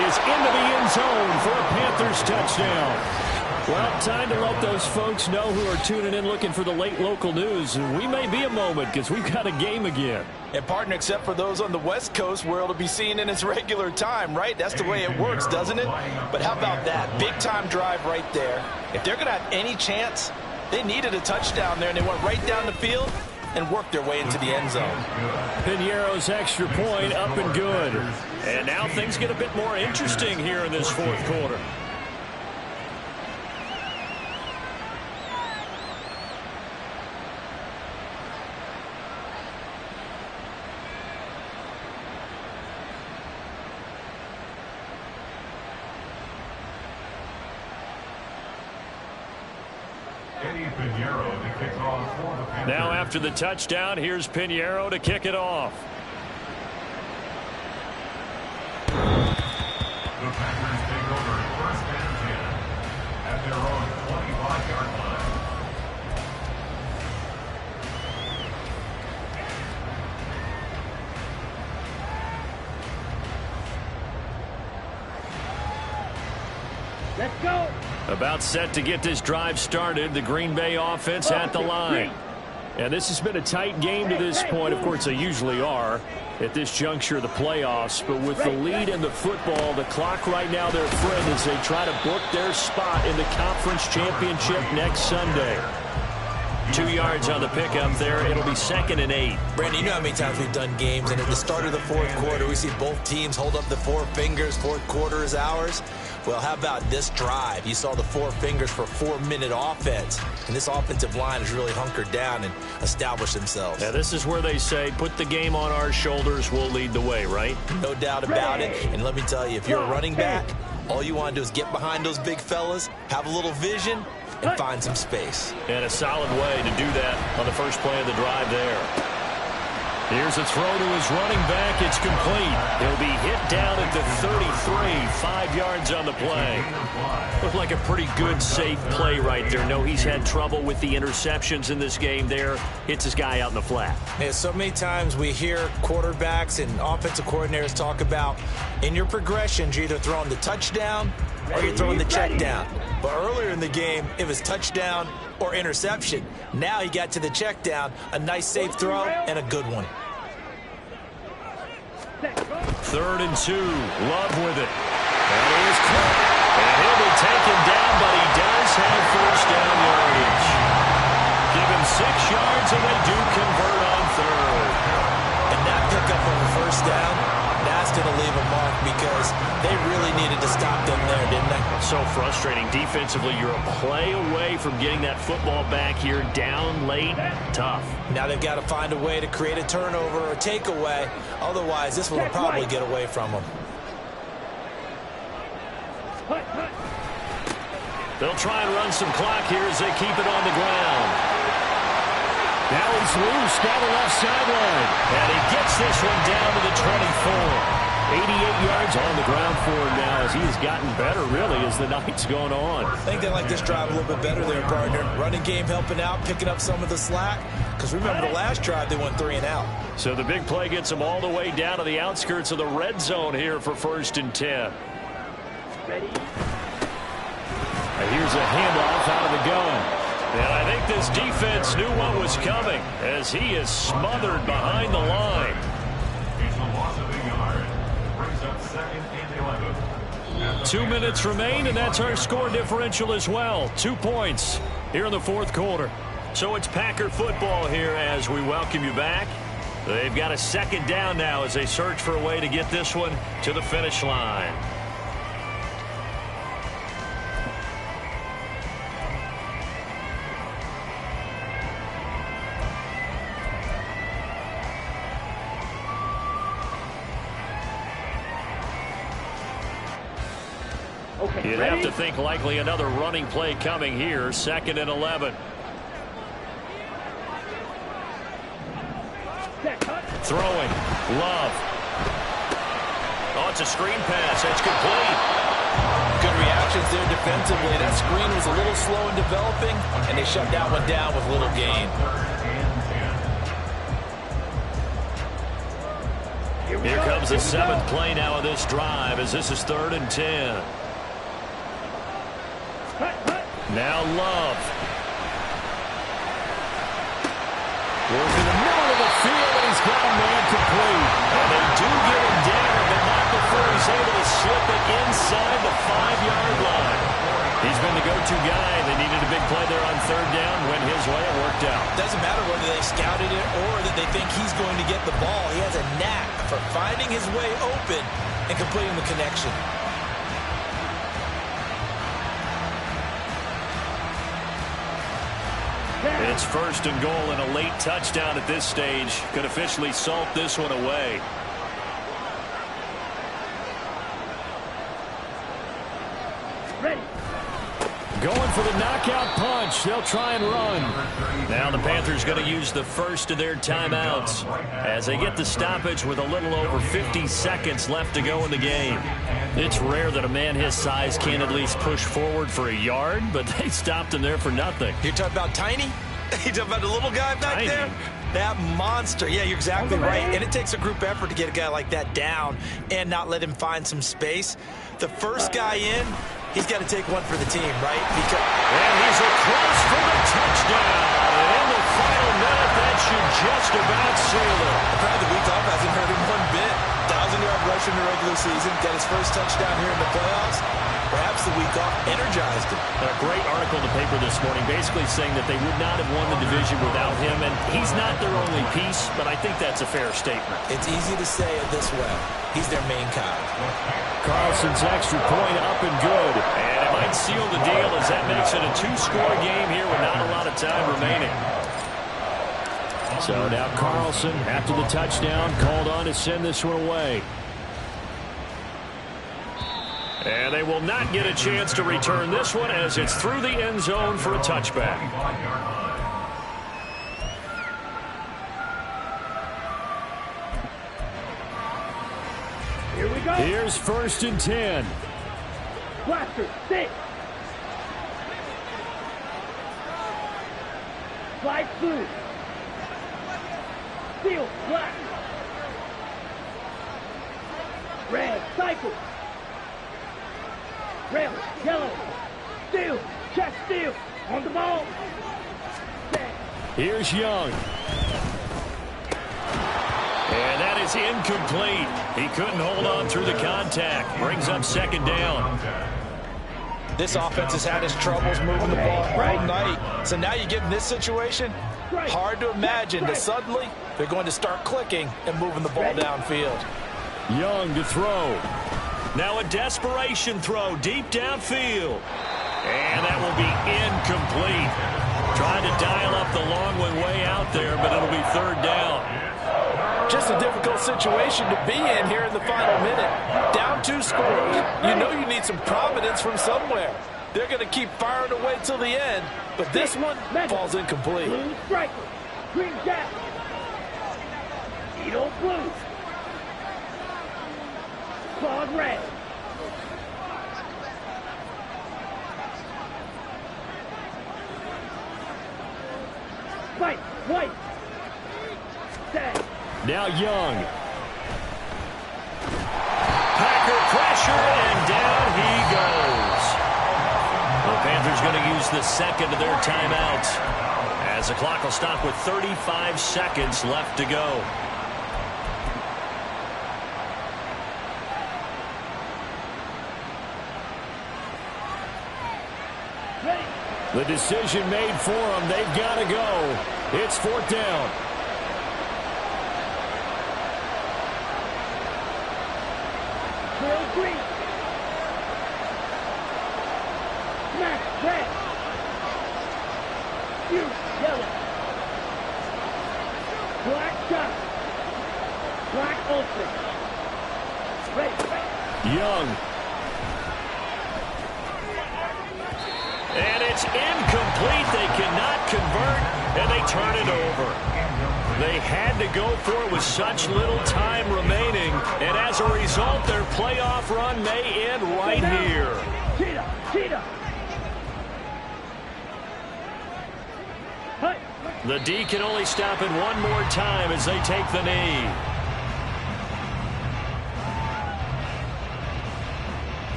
is into the end zone for a Panthers touchdown. Well, time to let those folks know who are tuning in looking for the late local news. We may be a moment because we've got a game again. And, partner, except for those on the West Coast where it'll be seen in its regular time, right? That's the way it works, doesn't it? But how about that? Big-time drive right there. If they're going to have any chance, they needed a touchdown there, and they went right down the field and worked their way into the end zone. Piñeiro's extra point up and good. And now things get a bit more interesting here in this 4th quarter. Now after the touchdown, here's Pinheiro to kick it off. The Packers take over first and 10 at their own 25-yard line. Let's go. About set to get this drive started. The Green Bay offense at the line. And this has been a tight game to this point. Of course, they usually are at this juncture of the playoffs. But with the lead in the football, the clock right now, their friend, as they try to book their spot in the conference championship next Sunday. 2 yards on the pickup there. It'll be 2nd and 8. Brandon, you know how many times we've done games, and at the start of the fourth quarter, we see both teams hold up the four fingers, fourth quarter is ours. Well, how about this drive? You saw the four fingers for 4-minute offense, and this offensive line has really hunkered down and established themselves. Now, this is where they say, put the game on our shoulders, we'll lead the way, right? No doubt about it, and let me tell you, if you're a running back, all you want to do is get behind those big fellas, have a little vision, and find some space. And a solid way to do that on the first play of the drive there. Here's a throw to his running back. It's complete. He'll be hit down at the 33, 5 yards on the play. Looked like a pretty good, safe play right there. No, he's had trouble with the interceptions in this game there. Hits his guy out in the flat. Yeah, so many times we hear quarterbacks and offensive coordinators talk about in your progressions, you're either throwing the touchdown or you're throwing the check down. But earlier in the game, it was touchdown or interception. Now he got to the check down, a nice safe throw, and a good one. 3rd and 2. Love with it. That is caught. And he'll be taken down, but he does have first down yardage. Give him 6 yards, and they do convert on 3rd. And that pickup on the first down, that's going to leave a mark because they really needed to stop them there, didn't they? So frustrating. Defensively, you're a play away from getting that football back here. Down late, tough. Now they've got to find a way to create a turnover or takeaway. Otherwise, this one will probably get away from them. They'll try and run some clock here as they keep it on the ground. Now he's loose down the left sideline. And he gets this one down to the 24. 88 yards on the ground for him now as he has gotten better, really, as the night's going on. I think they like this drive a little bit better there, partner. Running game helping out, picking up some of the slack. Because remember, the last drive, they went 3 and out. So the big play gets them all the way down to the outskirts of the red zone here for 1st and 10. Ready. And here's a handoff out of the gun. And I think this defense knew what was coming as he is smothered behind the line. It's a loss of 8 yards. Brings up 2nd and 11. 2 minutes remain, and that's our score differential as well. 2 points here in the fourth quarter. So it's Packer football here as we welcome you back. They've got a 2nd down now as they search for a way to get this one to the finish line. Okay, You'd ready? have to think likely another running play coming here. 2nd and 11. Throwing. Love. Oh, it's a screen pass. That's complete. Good reactions there defensively. That screen was a little slow in developing, and they shut that one down with little gain. Here comes the 7th play now of this drive as this is 3rd and 10. Now Love. Goes in the middle of the field, and he's got a man complete. And they do get him down, but not before he's able to slip it inside the 5-yard line. He's been the go-to guy. They needed a big play there on 3rd down. Went his way. It worked out. Doesn't matter whether they scouted it or that they think he's going to get the ball. He has a knack for finding his way open and completing the connection. It's 1st and goal, and a late touchdown at this stage could officially salt this one away. Ready. Going for the knockout punch. They'll try and run. Now the Panthers going to use the first of their timeouts as they get the stoppage with a little over 50 seconds left to go in the game. It's rare that a man his size can at least push forward for a yard, but they stopped him there for nothing. You're talking about tiny? You're talking about the little guy back Tiny. there? That monster. Yeah, you're exactly right. And it takes a group effort to get a guy like that down and not let him find some space. The first guy in, he's got to take one for the team, right? And he's across for the touchdown. And in the final minute, that should just about seal it. Probably the week off hasn't hurt him one bit. 1,000-yard rush in the regular season, got his first touchdown here in the playoffs. Perhaps the week off energized him. A great article in the paper this morning basically saying that they would not have won the division without him, and he's not their only piece, but I think that's a fair statement. It's easy to say it this way. He's their main guy. Carlson's extra point up and good. And it might seal the deal as that makes it a two-score game here with not a lot of time remaining. So now Carlson, after the touchdown, called on to send this one away. And they will not get a chance to return this one as it's through the end zone for a touchback. Here we go. Here's 1st and 10. Blaster, 6. Slide through. Steel, black. Red, cycle. Red, yellow. Steel, check steel. On the ball. Set. Here's Young. And that is incomplete. He couldn't hold on through the contact. Brings up 2nd down. This offense has had its troubles moving the ball all night. So now you get in this situation, hard to imagine that suddenly they're going to start clicking and moving the ball downfield. Young to throw. Now a desperation throw deep downfield. And that will be incomplete. Trying to dial up the long one way out there, but it'll be 3rd down. Just a difficult situation to be in here in the final minute. Down 2 scores. You know you need some providence from somewhere. They're going to keep firing away till the end, but this one falls incomplete. Blue striker. Green jack. Edo blue. Claude red. White, white. Set. Now Young. Packer pressure, and down he goes. The Panthers going to use the 2nd of their timeouts as the clock will stop with 35 seconds left to go. The decision made for them. They've got to go. It's 4th down. Trail green. Smash red. Huge yellow. Black shot. Black ultra. Red. Young. And it's incomplete. They cannot convert, and they turn it over. They had to go for it with such little time remaining, and as a result, their playoff run may end right here. Cheetah, cheetah. Hut. The D can only stop it one more time as they take the knee.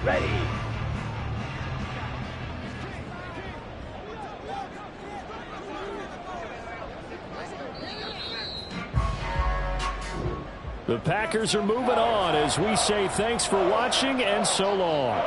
Ready. The Packers are moving on as we say thanks for watching and so long.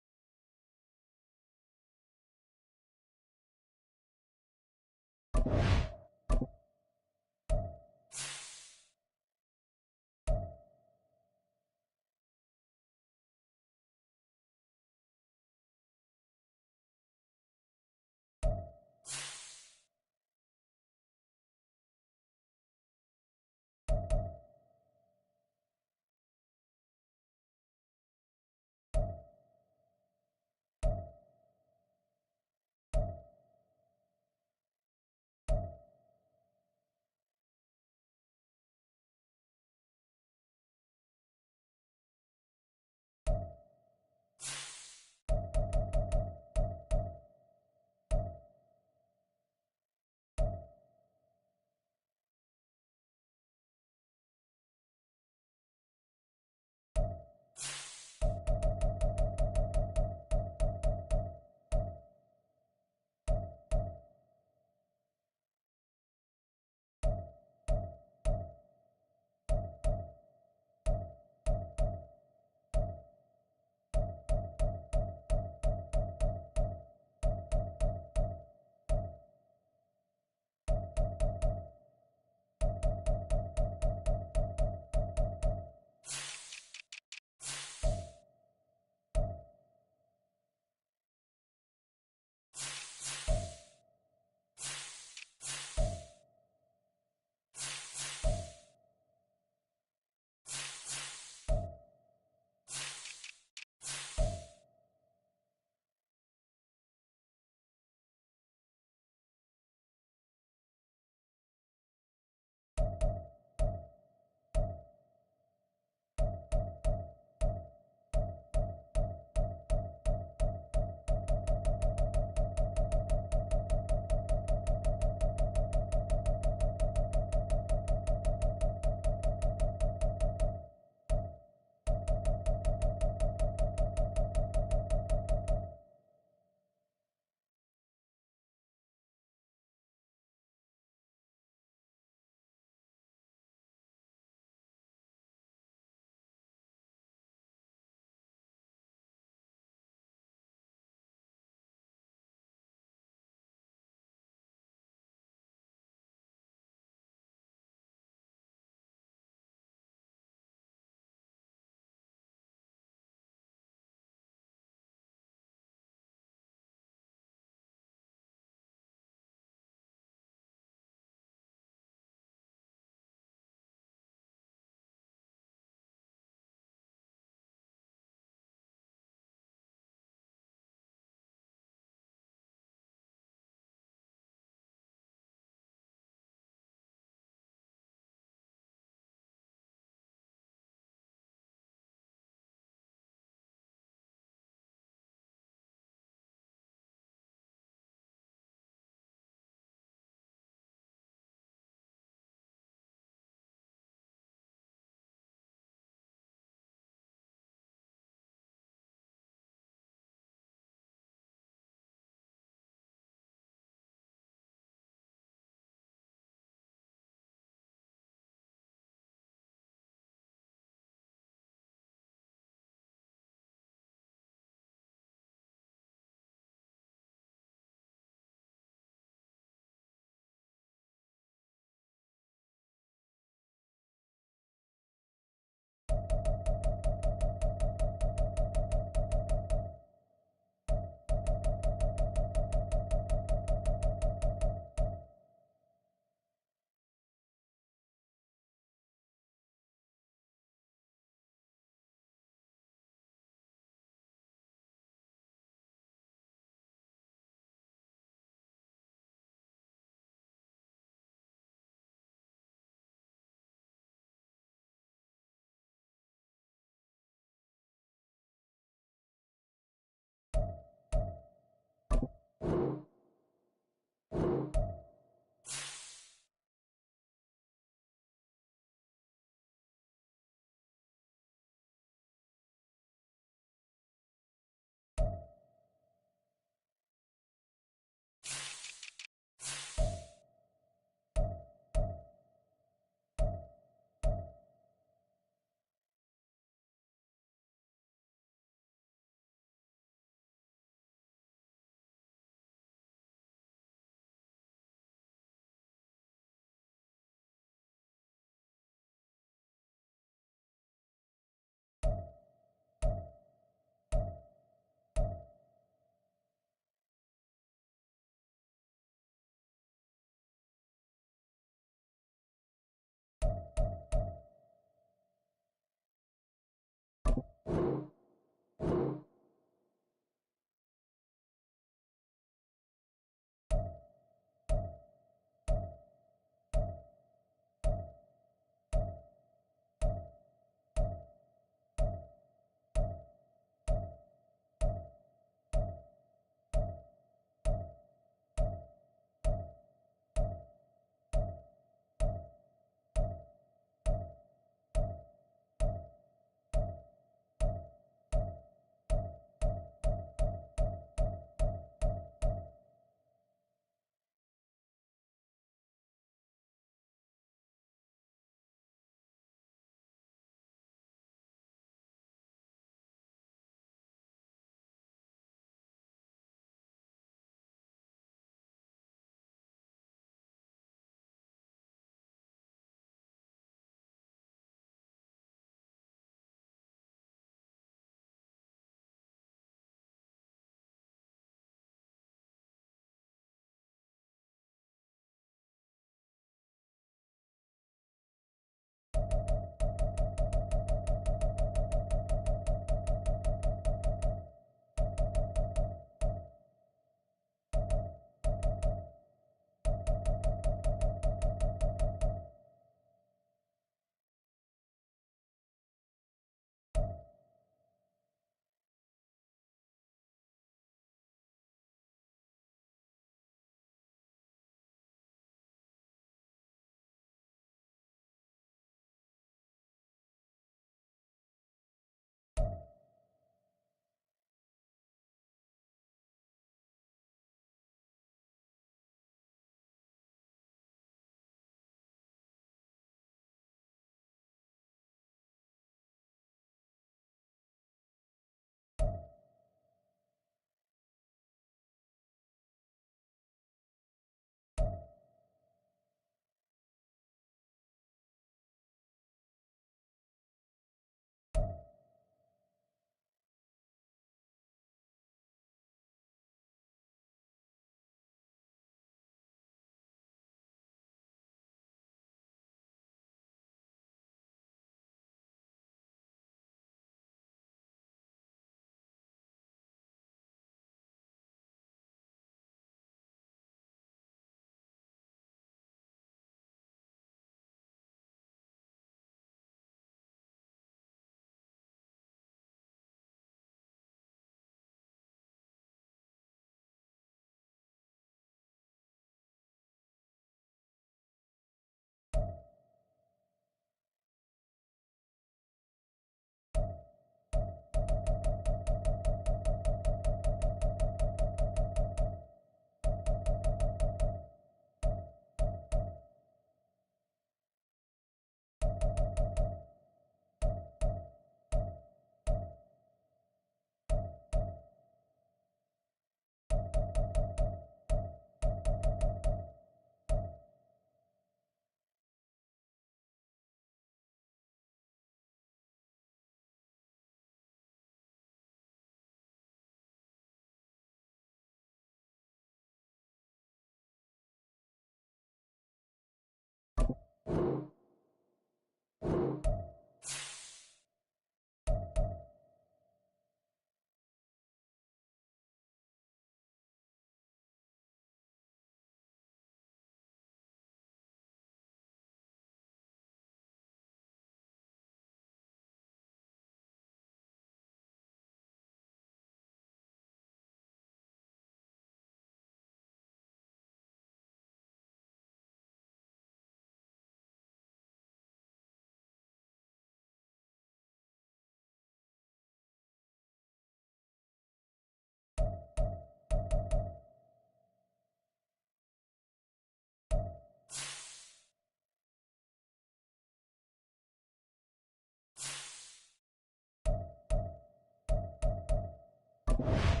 You